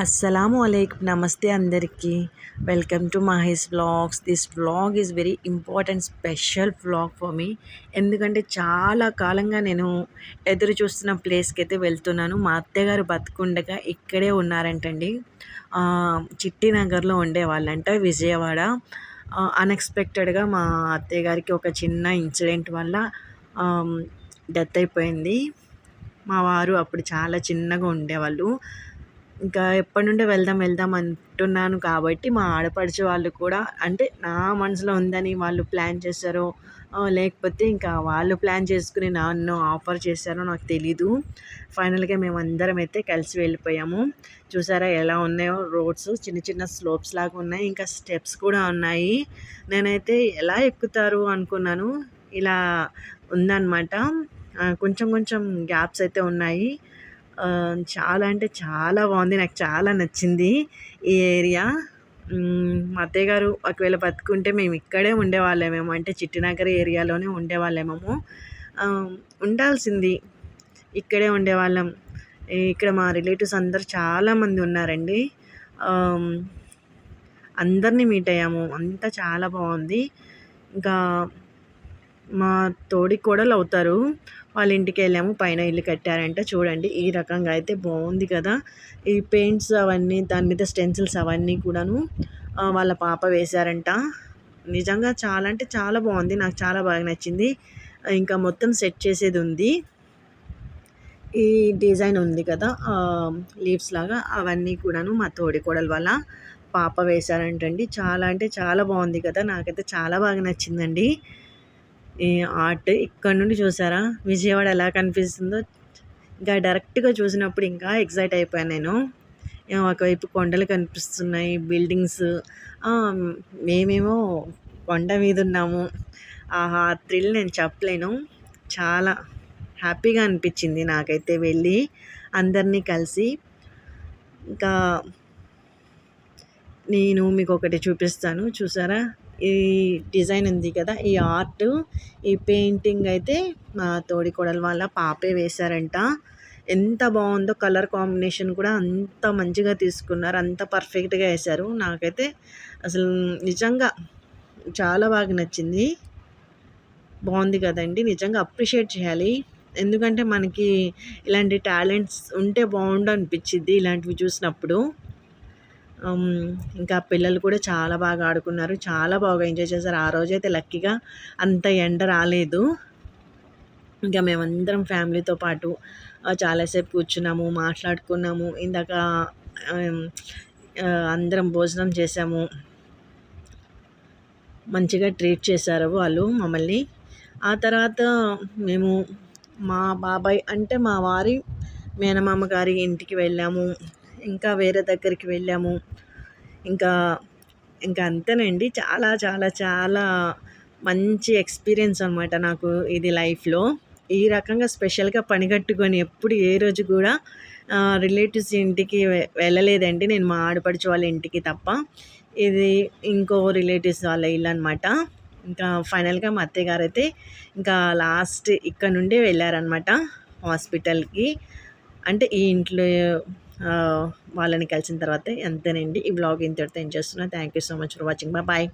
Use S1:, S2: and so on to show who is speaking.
S1: అస్సలాము అలైకుం నమస్తే అందరికీ welcome to Mahi's vlogs. This vlog is very important special vlog for me. ఎందుకంటే చాలా కాలంగా నేను ఎదురు చూస్తున్న ప్లేస్కి అయితే వెళ్తున్నాను. మా అత్తయ్యగారు బతుకుండగా ఇక్కడే ఉన్నారంటండి. చిట్టి నగర్లో ఉండేవాళ్ళంట, విజయవాడ. అన్ఎక్స్పెక్టెడ్గా మా అత్తయ్య గారికి ఒక చిన్న ఇన్సిడెంట్ వల్ల డెత్ అయిపోయింది. మా వారు అప్పుడు చాలా చిన్నగా ఉండేవాళ్ళు. ఇంకా ఎప్పటి నుండో వెళ్దాం వెళ్దాం అంటున్నాను కాబట్టి మా ఆడపడుచు వాళ్ళు కూడా, అంటే నా మనసులో ఉందని వాళ్ళు ప్లాన్ చేశారో లేకపోతే ఇంకా వాళ్ళు ప్లాన్ చేసుకుని నన్ను ఆఫర్ చేశారో నాకు తెలీదు. ఫైనల్గా మేమందరం అయితే కలిసి వెళ్ళిపోయాము. చూసారా ఎలా ఉన్నాయో రోడ్స్, చిన్న చిన్న స్లోప్స్ లాగా ఉన్నాయి, ఇంకా స్టెప్స్ కూడా ఉన్నాయి. నేనైతే ఎలా ఎక్కుతారు అనుకున్నాను, ఇలా ఉందన్నమాట. కొంచెం కొంచెం గ్యాప్స్ అయితే ఉన్నాయి. చాలా అంటే చాలా బాగుంది. నాకు చాలా నచ్చింది ఈ ఏరియా. మా అత్తయ్య గారు ఒకవేళ బతుకుంటే మేము ఇక్కడే ఉండేవాళ్ళమేమో, అంటే చిట్టినగర్ ఏరియాలోనే ఉండేవాళ్ళేమో. ఉండాల్సింది, ఇక్కడే ఉండేవాళ్ళం. ఇక్కడ మా రిలేటివ్స్ అందరు చాలామంది ఉన్నారండి. అందరినీ మీట్ అయ్యాము. అంతా చాలా బాగుంది. ఇంకా మా తోడి కోడలు అవుతారు, వాళ్ళ ఇంటికి వెళ్ళాము. పైన ఇల్లు కట్టారంట, చూడండి ఈ రకంగా అయితే బాగుంది కదా. ఈ పెయింట్స్ అవన్నీ, దాని మీద స్టెన్సిల్స్ అవన్నీ కూడాను వాళ్ళ పాప వేశారంట. నిజంగా చాలా అంటే చాలా బాగుంది, నాకు చాలా బాగా నచ్చింది. ఇంకా మొత్తం సెట్ చేసేది ఉంది. ఈ డిజైన్ ఉంది కదా లీవ్స్ లాగా, అవన్నీ కూడాను మా తోడి కోడలు వాళ్ళ పాప వేశారంటండి. చాలా అంటే చాలా బాగుంది కదా, నాకైతే చాలా బాగా నచ్చిందండి ఈ ఆర్ట్. ఇక్కడ నుండి చూసారా విజయవాడ ఎలా కనిపిస్తుందో. ఇంకా డైరెక్ట్గా చూసినప్పుడు ఇంకా ఎక్సైట్ అయిపోయాను నేను. ఒకవైపు కొండలు కనిపిస్తున్నాయి, బిల్డింగ్స్, మేమేమో కొండ మీద ఉన్నాము. ఆహా థ్రిల్ నేను చెప్పలేను. చాలా హ్యాపీగా అనిపించింది నాకైతే వెళ్ళి అందరినీ కలిసి. ఇంకా నేను మీకు ఒకటి చూపిస్తాను, చూసారా ఈ డిజైన్ ఉంది కదా, ఈ ఆర్ట్, ఈ పెయింటింగ్ అయితే మా తోడికోడలు వాళ్ళ పాపే వేశారంట. ఎంత బాగుందో, కలర్ కాంబినేషన్ కూడా అంత మంచిగా తీసుకున్నారు, అంత పర్ఫెక్ట్గా వేశారు. నాకైతే అసలు నిజంగా చాలా బాగా నచ్చింది. బాగుంది కదండి, నిజంగా అప్రిషియేట్ చేయాలి. ఎందుకంటే మనకి ఇలాంటి టాలెంట్స్ ఉంటే బాగుండు అనిపించింది ఇలాంటివి చూసినప్పుడు. ఇంకా పిల్లలు కూడా చాలా బాగా ఆడుకున్నారు, చాలా బాగా ఎంజాయ్ చేశారు. ఆ రోజైతే లక్కీగా అంత ఎండ రాలేదు. ఇంకా మేమందరం ఫ్యామిలీతో పాటు చాలాసేపు కూర్చున్నాము, మాట్లాడుకున్నాము. ఇందాక అందరం భోజనం చేసాము. మంచిగా ట్రీట్ చేశారు వాళ్ళు మమ్మల్ని. ఆ తర్వాత మేము మా బాబాయ్ అంటే మా వారి మేనమామ గారి ఇంటికి వెళ్ళాము. ఇంకా వేరే దగ్గరికి వెళ్ళాము. ఇంకా ఇంకా అంతేనండి. చాలా చాలా చాలా మంచి ఎక్స్పీరియన్స్ అనమాట నాకు ఇది లైఫ్లో. ఈ రకంగా స్పెషల్గా పనిగట్టుకొని ఎప్పుడు ఏ రోజు కూడా రిలేటివ్స్ ఇంటికి వెళ్ళలేదండి నేను, మా ఆడపడుచు వాళ్ళ ఇంటికి తప్ప. ఇది ఇంకో రిలేటివ్స్ వాళ్ళ ఇల్లు అనమాట. ఇంకా ఫైనల్గా మా అత్తయ్య గారు అయితే ఇంకా లాస్ట్ ఇక్కడ నుండే వెళ్ళారనమాట హాస్పిటల్కి. అంటే ఈ ఇంట్లో వాళ్ళని కలిసిన తర్వాత. అంతేనండి, ఈ బ్లాగ్ ఇంతటితో ఏం చేస్తున్నా. Thank you so much for watching. Bye.